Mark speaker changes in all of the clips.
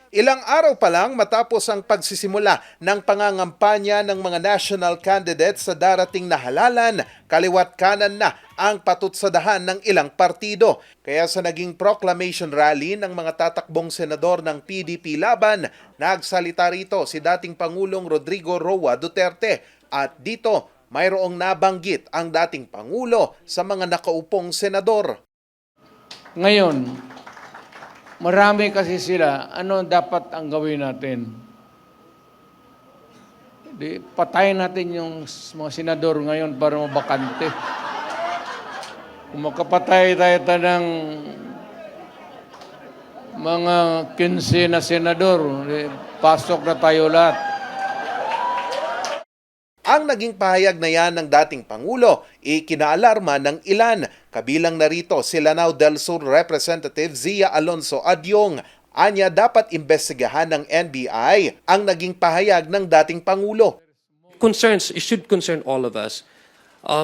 Speaker 1: Ilang araw pa lang matapos ang pagsisimula ng pangangampanya ng mga national candidates sa darating na halalan, kaliwat kanan na ang patutsadahan ng ilang partido. Kaya sa naging proclamation rally ng mga tatakbong senador ng PDP laban, nagsalita rito si dating Pangulong Rodrigo Roa Duterte at dito mayroong nabanggit ang dating Pangulo sa mga nakaupong senador.
Speaker 2: Ngayon, marami kasi sila, ano dapat ang gawin natin? Patayin natin yung mga senador ngayon para mabakante. Kung makapatay tayo ng mga 15 na senador, pasok na tayo lahat.
Speaker 1: Ang naging pahayag na yan ng dating Pangulo, ikinaalarma ng ilan. Kabilang narito si Lanao del Sur Representative Zia Alonso Adyong. Anya dapat imbestigahan ng NBI ang naging pahayag ng dating Pangulo.
Speaker 3: Concerns, it should concern all of us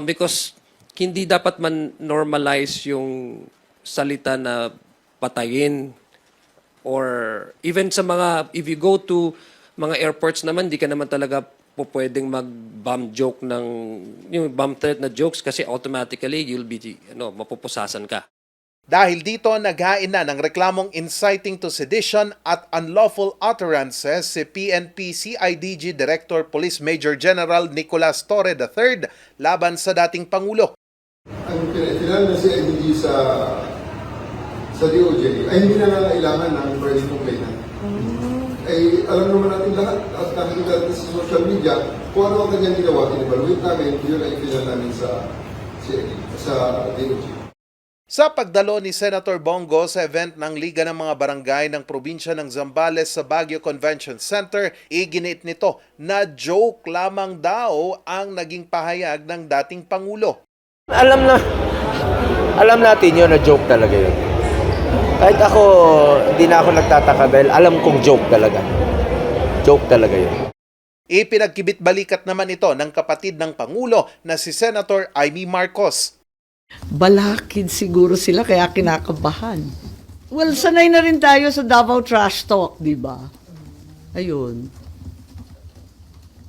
Speaker 3: because hindi dapat man normalize yung salita na patayin or even sa mga, if you go to mga airports naman, di ka naman talaga po pwedeng mag-bomb joke ng, yung bomb threat na jokes kasi automatically you'll be, mapupusasan ka.
Speaker 1: Dahil dito, naghain na ng reklamong inciting to sedition at unlawful utterances si PNP CIDG Director Police Major General Nicolas Torre III laban sa dating Pangulo.
Speaker 4: Ang pinag na si IDG sa DOJ ay hindi na nangailangan ng burning complainant. Ay alam naman natin lahat at nakikita natin sa social media kung ano ang kanyang ginawa, in-evaluate namin, yun ay pinag namin sa DOJ.
Speaker 1: Sa pagdalo ni Senator Bongo sa event ng Liga ng mga Barangay ng Probinsya ng Zambales sa Baguio Convention Center, iginit nito na joke lamang daw ang naging pahayag ng dating Pangulo.
Speaker 5: Alam natin yun na joke talaga yun. Kahit ako, hindi na ako nagtataka dahil alam kong joke talaga. Joke talaga yun.
Speaker 1: Ipinagkibit balikat naman ito ng kapatid ng Pangulo na si Senator Amy Marcos.
Speaker 6: Balakid siguro sila kaya kinakabahan. Well, sanay na rin tayo sa Davao Trash Talk, di ba? Ayun.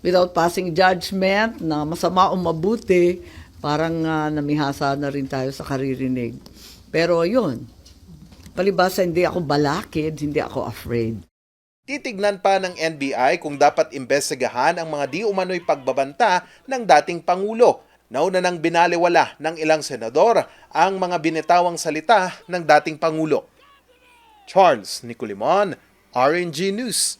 Speaker 6: Without passing judgment na masama o mabuti, parang namihasa na rin tayo sa karirinig. Pero ayun, palibasa hindi ako balakid, hindi ako afraid.
Speaker 1: Titignan pa ng NBI kung dapat imbestigahan ang mga di umano'y pagbabanta ng dating Pangulo. Nauna nang binaliwala ng ilang senador ang mga binitawang salita ng dating Pangulo. Charles Nicolimon, RNG News.